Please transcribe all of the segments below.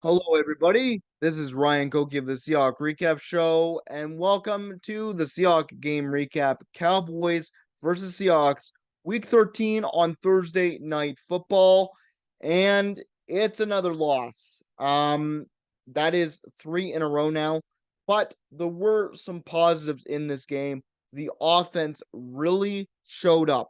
Hello, everybody. This is Ryan Koki of the Seahawks Recap Show, and welcome to the Seahawks game recap. Cowboys versus Seahawks, Week 13 on Thursday Night Football, and it's another loss. That is three in a row now, but there were some positives in this game. The offense really showed up.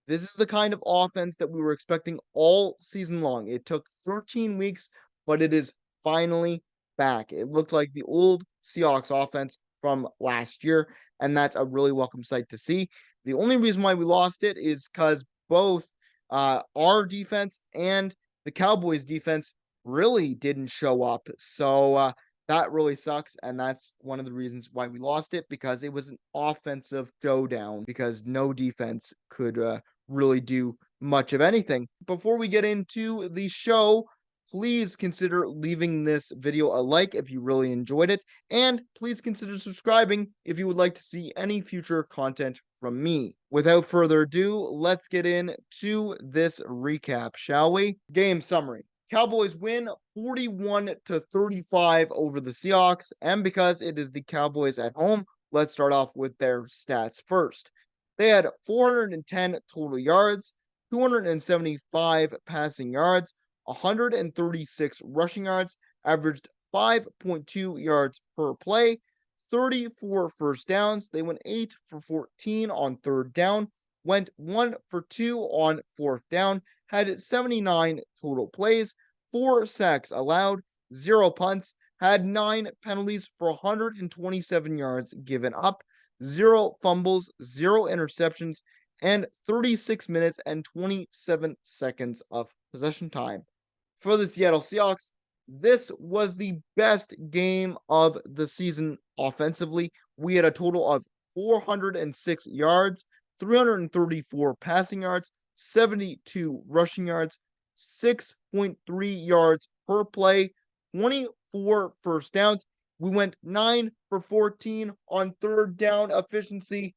This is the kind of offense that we were expecting all season long. It took 13 weeks, but it is finally back. It looked like the old Seahawks offense from last year, and that's a really welcome sight to see. The only reason why we lost it is because both our defense and the Cowboys defense really didn't show up. So that really sucks, and that's one of the reasons why we lost it, because it was an offensive showdown because no defense could really do much of anything. Before we get into the show, please consider leaving this video a like if you really enjoyed it, and please consider subscribing if you would like to see any future content from me. Without further ado, let's get into this recap, shall we? Game summary. Cowboys win 41-35 over the Seahawks, and because it is the Cowboys at home, let's start off with their stats first. They had 410 total yards, 275 passing yards, 136 rushing yards, averaged 5.2 yards per play, 34 first downs. They went 8 for 14 on third down, went 1 for 2 on fourth down, had 79 total plays, 4 sacks allowed, 0 punts, had 9 penalties for 127 yards given up, 0 fumbles, 0 interceptions, and 36 minutes and 27 seconds of possession time. For the Seattle Seahawks, this was the best game of the season offensively. We had a total of 406 yards, 334 passing yards, 72 rushing yards, 6.3 yards per play, 24 first downs. We went 9 for 14 on third down efficiency.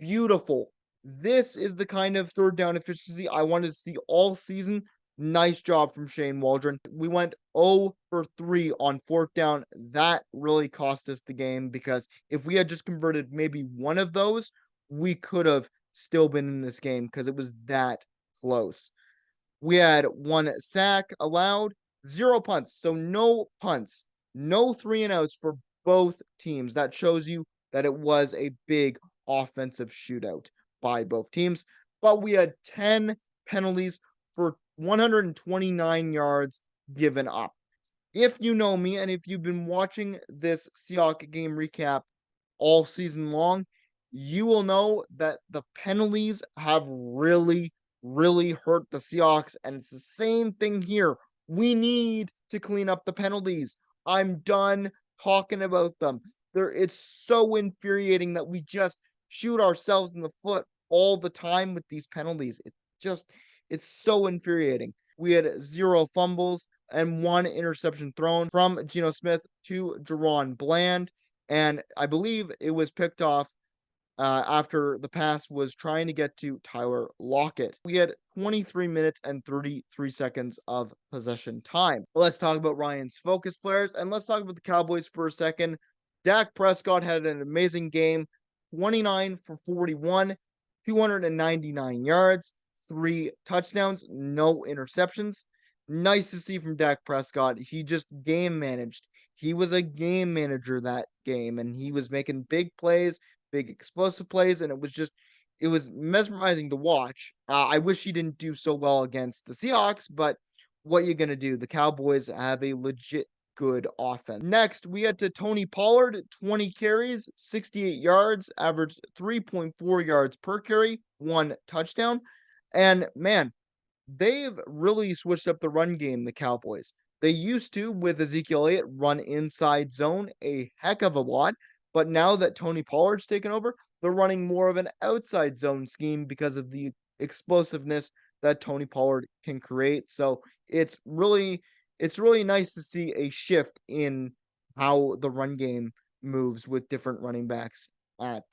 Beautiful. This is the kind of third down efficiency I wanted to see all season. Nice job from Shane Waldron. We went 0 for 3 on fourth down. That really cost us the game, because if we had just converted maybe one of those, we could have still been in this game because it was that close. We had 1 sack allowed, 0 punts. So no punts, no three and outs for both teams. That shows you that it was a big offensive shootout by both teams. But we had 10 penalties for 129 yards given up. If you know me, and if you've been watching this Seahawks game recap all season long, you will know that the penalties have really hurt the Seahawks, and it's the same thing here. We need to clean up the penalties. I'm done talking about them. It's so infuriating that we just shoot ourselves in the foot all the time with these penalties. It's so infuriating. We had 0 fumbles and 1 interception thrown from Geno Smith to Jerron Bland, and I believe it was picked off after the pass was trying to get to Tyler Lockett. We had 23 minutes and 33 seconds of possession time. Let's talk about Ryan's focus players, and let's talk about the Cowboys for a second. Dak Prescott had an amazing game, 29 for 41, 299 yards, 3 touchdowns, no interceptions. Nice to see from Dak Prescott. He just game managed. He was a game manager that game, and he was making big plays, big explosive plays, and it was mesmerizing to watch. I wish he didn't do so well against the Seahawks, but what you gonna do? The Cowboys have a legit good offense. Next, we had to Tony Pollard, 20 carries, 68 yards, averaged 3.4 yards per carry, 1 touchdown. And man, they've really switched up the run game, the Cowboys. They used to, with Ezekiel Elliott, run inside zone a heck of a lot, but now that Tony Pollard's taken over, they're running more of an outside zone scheme because of the explosiveness that Tony Pollard can create. So it's really nice to see a shift in how the run game moves with different running backs at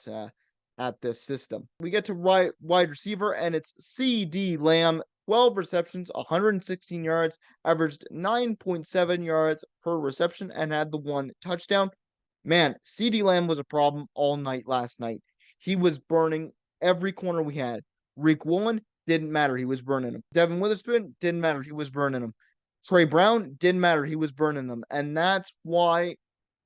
at this system. We get to wide receiver, and it's CD Lamb. 12 receptions, 116 yards, averaged 9.7 yards per reception, and had the one touchdown. Man, CD Lamb was a problem all night last night. He was burning every corner we had. Reek Woolen didn't matter. He was burning them. Devin Witherspoon didn't matter. He was burning them. Trey Brown didn't matter. He was burning them. And that's why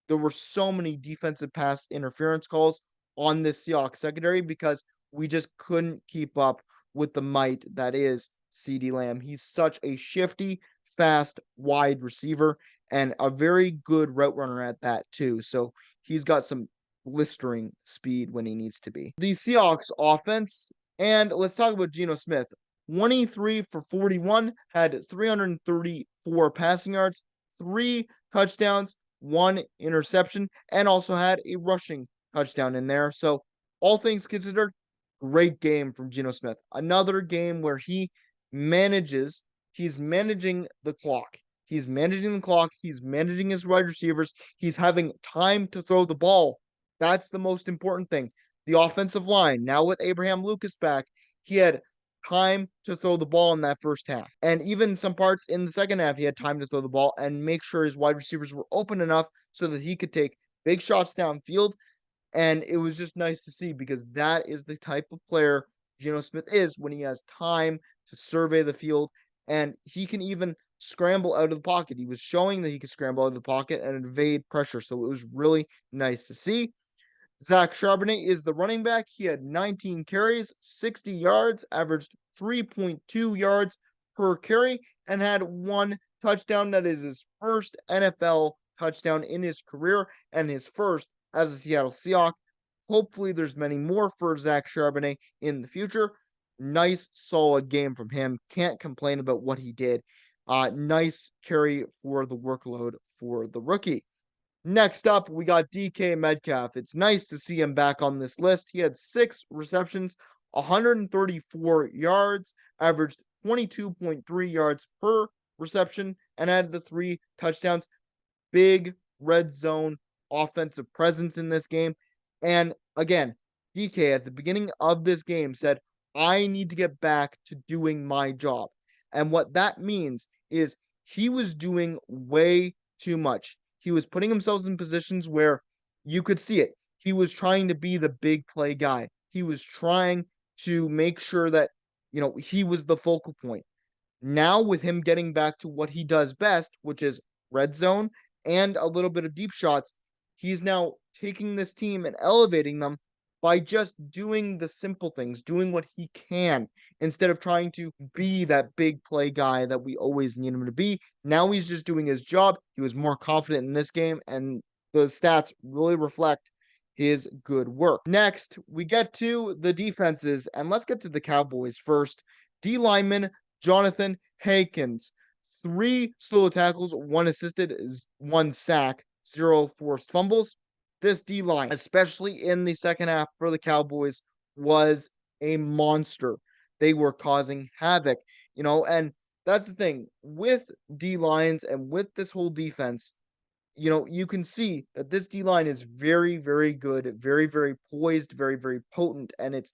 there were so many defensive pass interference calls on this Seahawks secondary, because we just couldn't keep up with the might that is CD Lamb. He's such a shifty, fast, wide receiver and a very good route runner at that too. So he's got some blistering speed when he needs to be. The Seahawks offense, and let's talk about Geno Smith. 23 for 41, had 334 passing yards, 3 touchdowns, 1 interception, and also had a rushing touchdown in there. So, all things considered, great game from Geno Smith. Another game where he's managing the clock. He's managing the clock. He's managing his wide receivers. He's having time to throw the ball. That's the most important thing. The offensive line, now with Abraham Lucas back, he had time to throw the ball in that first half. And even some parts in the second half, he had time to throw the ball and make sure his wide receivers were open enough so that he could take big shots downfield. And it was just nice to see, because that is the type of player Geno Smith is when he has time to survey the field, and he can even scramble out of the pocket. He was showing that he could scramble out of the pocket and evade pressure. So it was really nice to see. Zach Charbonnet is the running back. He had 19 carries, 60 yards, averaged 3.2 yards per carry, and had 1 touchdown. That is his first NFL touchdown in his career and his first as a Seattle Seahawk. Hopefully, there's many more for Zach Charbonnet in the future. Nice, solid game from him. Can't complain about what he did. Nice carry for the workload for the rookie. Next up, we got DK Metcalf. It's nice to see him back on this list. He had 6 receptions, 134 yards, averaged 22.3 yards per reception, and had the 3 touchdowns. Big red zone offensive presence in this game. And again, DK at the beginning of this game said, I need to get back to doing my job. And what that means is he was doing way too much. He was putting himself in positions where you could see it. He was trying to be the big play guy. He was trying to make sure that, he was the focal point. Now, with him getting back to what he does best, which is red zone and a little bit of deep shots, he's now taking this team and elevating them by just doing the simple things, doing what he can, instead of trying to be that big play guy that we always need him to be. Now he's just doing his job. He was more confident in this game, and the stats really reflect his good work. Next, we get to the defenses, and let's get to the Cowboys first. D lineman Jonathan Hankins, 3 solo tackles, 1 assisted, 1 sack, 0 forced fumbles. This D line, especially in the second half for the Cowboys, was a monster. They were causing havoc, and that's the thing with D lines and with this whole defense. You can see that this D line is very, very good, very, very poised, very, very potent, and it's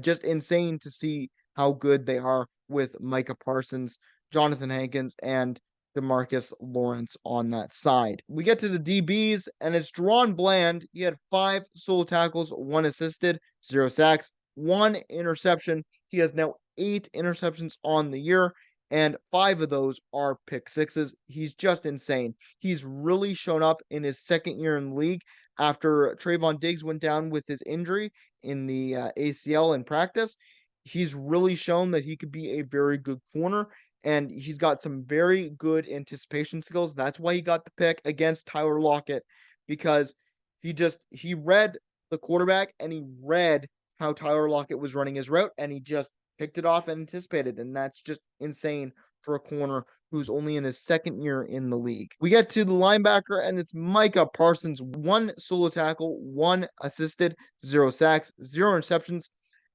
just insane to see how good they are with Micah Parsons, Jonathan Hankins, and DeMarcus Lawrence on that side. We get to the DBs, and it's Deron Bland. He had 5 solo tackles, 1 assisted, 0 sacks, 1 interception. He has now 8 interceptions on the year, and 5 of those are pick sixes. He's just insane. He's really shown up in his second year in the league after Trayvon Diggs went down with his injury in the ACL in practice. He's really shown that he could be a very good corner, and he's got some very good anticipation skills. That's why he got the pick against Tyler Lockett, because he read the quarterback and he read how Tyler Lockett was running his route, and he just picked it off and anticipated. And that's just insane for a corner who's only in his second year in the league. We get to the linebacker, and it's Micah Parsons. 1 solo tackle, 1 assisted, 0 sacks, 0 interceptions.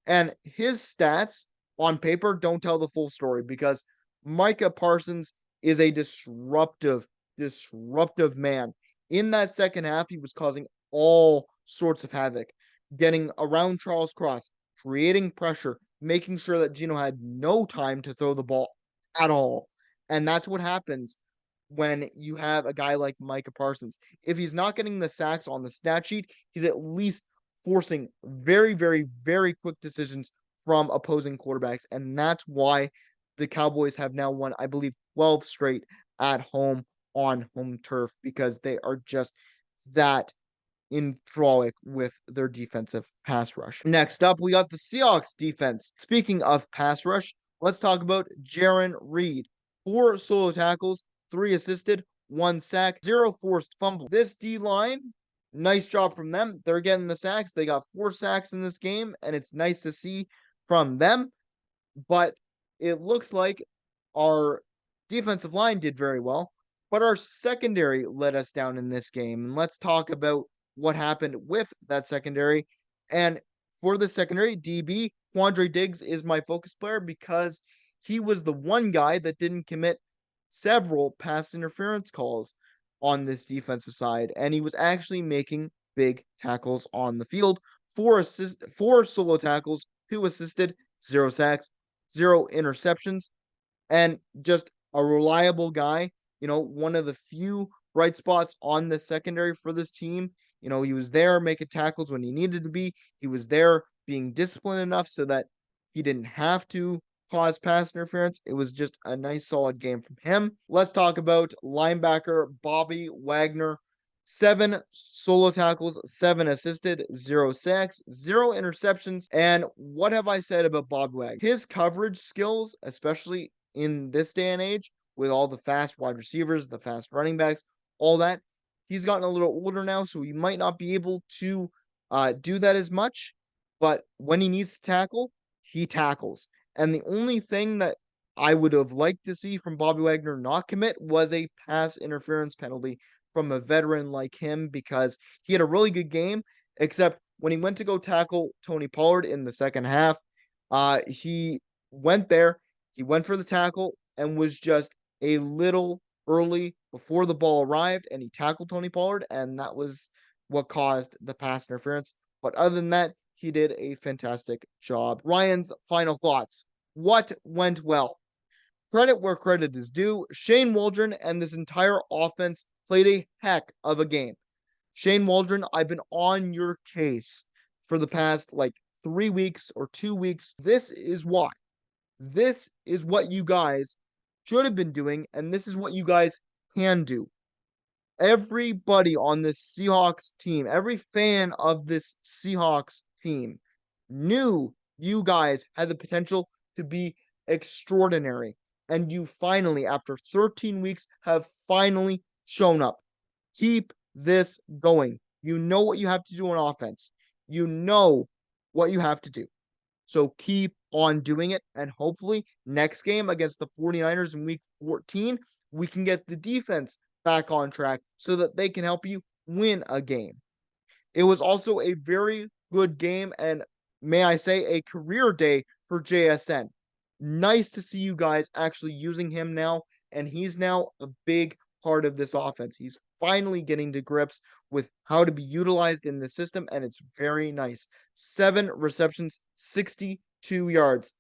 And his stats on paper don't tell the full story, because Micah Parsons is a disruptive man. In that second half, he was causing all sorts of havoc. getting around Charles Cross, creating pressure, making sure that Geno had no time to throw the ball at all. And that's what happens when you have a guy like Micah Parsons. If he's not getting the sacks on the stat sheet, he's at least forcing very, very, very quick decisions from opposing quarterbacks. And that's why the Cowboys have now won, I believe, 12 straight at home on home turf, because they are just that enthrallic with their defensive pass rush. Next up, we got the Seahawks defense. Speaking of pass rush, let's talk about Jaron Reed. 4 solo tackles, 3 assisted, 1 sack, 0 forced fumble. This D line, nice job from them. They're getting the sacks. They got 4 sacks in this game, and it's nice to see from them. But it looks like our defensive line did very well, but our secondary let us down in this game. And let's talk about what happened with that secondary. And for the secondary, DB, Quandre Diggs is my focus player because he was the one guy that didn't commit several pass interference calls on this defensive side. And he was actually making big tackles on the field. 4 solo tackles, 2 assisted, 0 sacks, 0 interceptions, and just a reliable guy. One of the few bright spots on the secondary for this team. He was there making tackles when he needed to be. He was there being disciplined enough so that he didn't have to cause pass interference. It was just a nice, solid game from him. Let's talk about linebacker Bobby Wagner. 7 solo tackles, 7 assisted, 0 sacks, 0 interceptions. And what have I said about Bob Wagner? His coverage skills, especially in this day and age, with all the fast wide receivers, the fast running backs, all that, he's gotten a little older now, so he might not be able to do that as much. But when he needs to tackle, he tackles. And the only thing that I would have liked to see from Bobby Wagner not commit was a pass interference penalty from a veteran like him, because he had a really good game, except when he went to go tackle Tony Pollard in the second half, he went there, he went for the tackle and was just a little early before the ball arrived, and he tackled Tony Pollard, and that was what caused the pass interference. But other than that, he did a fantastic job. Ryan's final thoughts. What went well? Credit where credit is due. Shane Waldron and this entire offense played a heck of a game. Shane Waldron, I've been on your case for the past 3 weeks or 2 weeks. This is why. This is what you guys should have been doing, and this is what you guys can do. Everybody on this Seahawks team, every fan of this Seahawks team knew you guys had the potential to be extraordinary. And you finally, after 13 weeks, have finally shown up. Keep this going. You know what you have to do on offense. You know what you have to do. So keep on doing it. And hopefully, next game against the 49ers in week 14, we can get the defense back on track so that they can help you win a game. It was also a very good game, and may I say, a career day for JSN. Nice to see you guys actually using him now, and he's now a big part of this offense. He's finally getting to grips with how to be utilized in the system, and it's very nice. 7 receptions, 62 yards.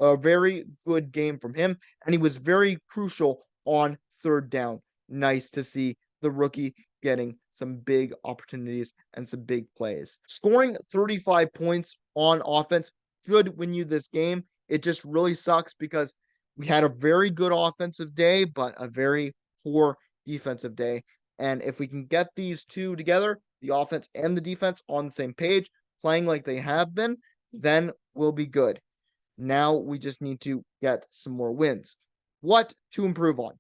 A very good game from him, and he was very crucial on third down. Nice to see the rookie getting some big opportunities and some big plays. Scoring 35 points on offense should win you this game. It just really sucks because we had a very good offensive day, but a very poor defensive day. And if we can get these two together, the offense and the defense on the same page, playing like they have been, then we'll be good. Now we just need to get some more wins. What to improve on?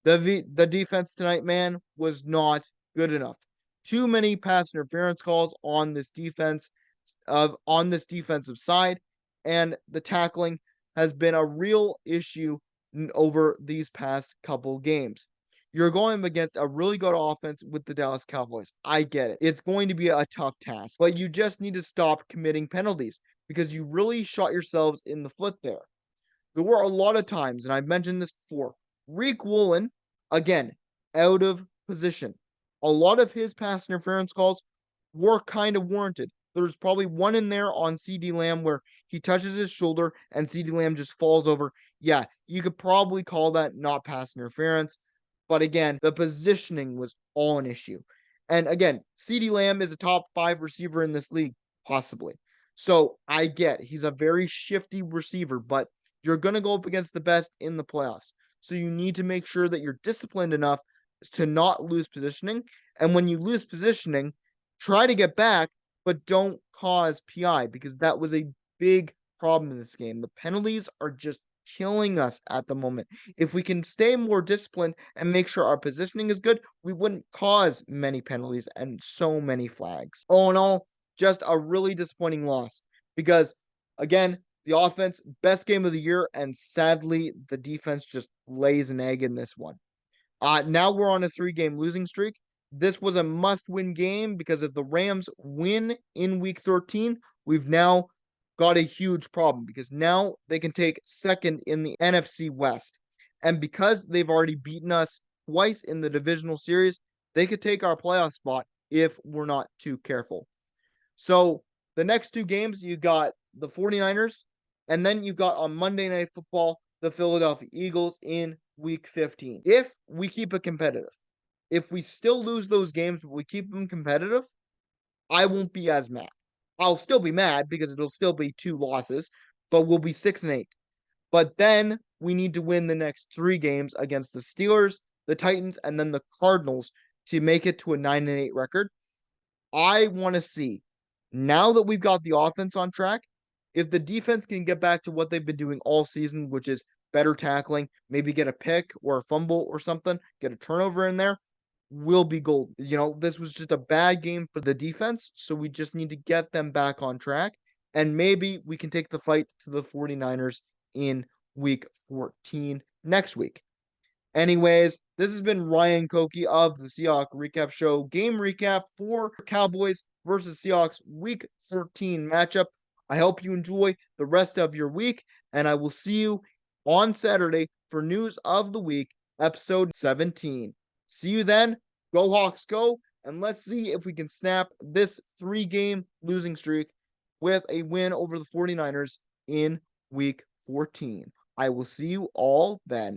The defense tonight, man, was not good enough. Too many pass interference calls on this defensive side, and the tackling has been a real issue over these past couple games. You're going against a really good offense with the Dallas Cowboys. I get it. It's going to be a tough task, but you just need to stop committing penalties because you really shot yourselves in the foot there. There were a lot of times, and I've mentioned this before, Reek Woolen, again, out of position. A lot of his pass interference calls were kind of warranted. There's probably one in there on CD Lamb where he touches his shoulder and CD Lamb just falls over. Yeah, you could probably call that not pass interference. But again, the positioning was all an issue. And again, CD Lamb is a top 5 receiver in this league, possibly. So I get he's a very shifty receiver, but you're going to go up against the best in the playoffs. So you need to make sure that you're disciplined enough to not lose positioning. And when you lose positioning, try to get back, but don't cause PI because that was a big problem in this game. The penalties are just killing us at the moment. If we can stay more disciplined and make sure our positioning is good, we wouldn't cause many penalties and so many flags. All in all, just a really disappointing loss because, again, the offense, best game of the year, and sadly, the defense just lays an egg in this one. Now we're on a 3-game losing streak. This was a must-win game because if the Rams win in Week 13, we've now got a huge problem because now they can take second in the NFC West. And because they've already beaten us twice in the divisional series, they could take our playoff spot if we're not too careful. So the next 2 games, you got the 49ers, and then you got on Monday Night Football, the Philadelphia Eagles in Week 15. If we keep it competitive, if we still lose those games, but we keep them competitive, I won't be as mad. I'll still be mad because it'll still be 2 losses, but we'll be 6-8. But then we need to win the next 3 games against the Steelers, the Titans, and then the Cardinals to make it to a 9-8 record. I want to see, now that we've got the offense on track, if the defense can get back to what they've been doing all season, which is better tackling, maybe get a pick or a fumble or something, get a turnover in there, will be gold. This was just a bad game for the defense, so we just need to get them back on track. And maybe we can take the fight to the 49ers in Week 14 next week. Anyways, this has been Ryan Koki of the Seahawks Recap Show. Game recap for Cowboys versus Seahawks Week 13 matchup. I hope you enjoy the rest of your week, and I will see you on Saturday for News of the Week, episode 17. See you then. Go Hawks, go. And let's see if we can snap this 3-game losing streak with a win over the 49ers in Week 14. I will see you all then.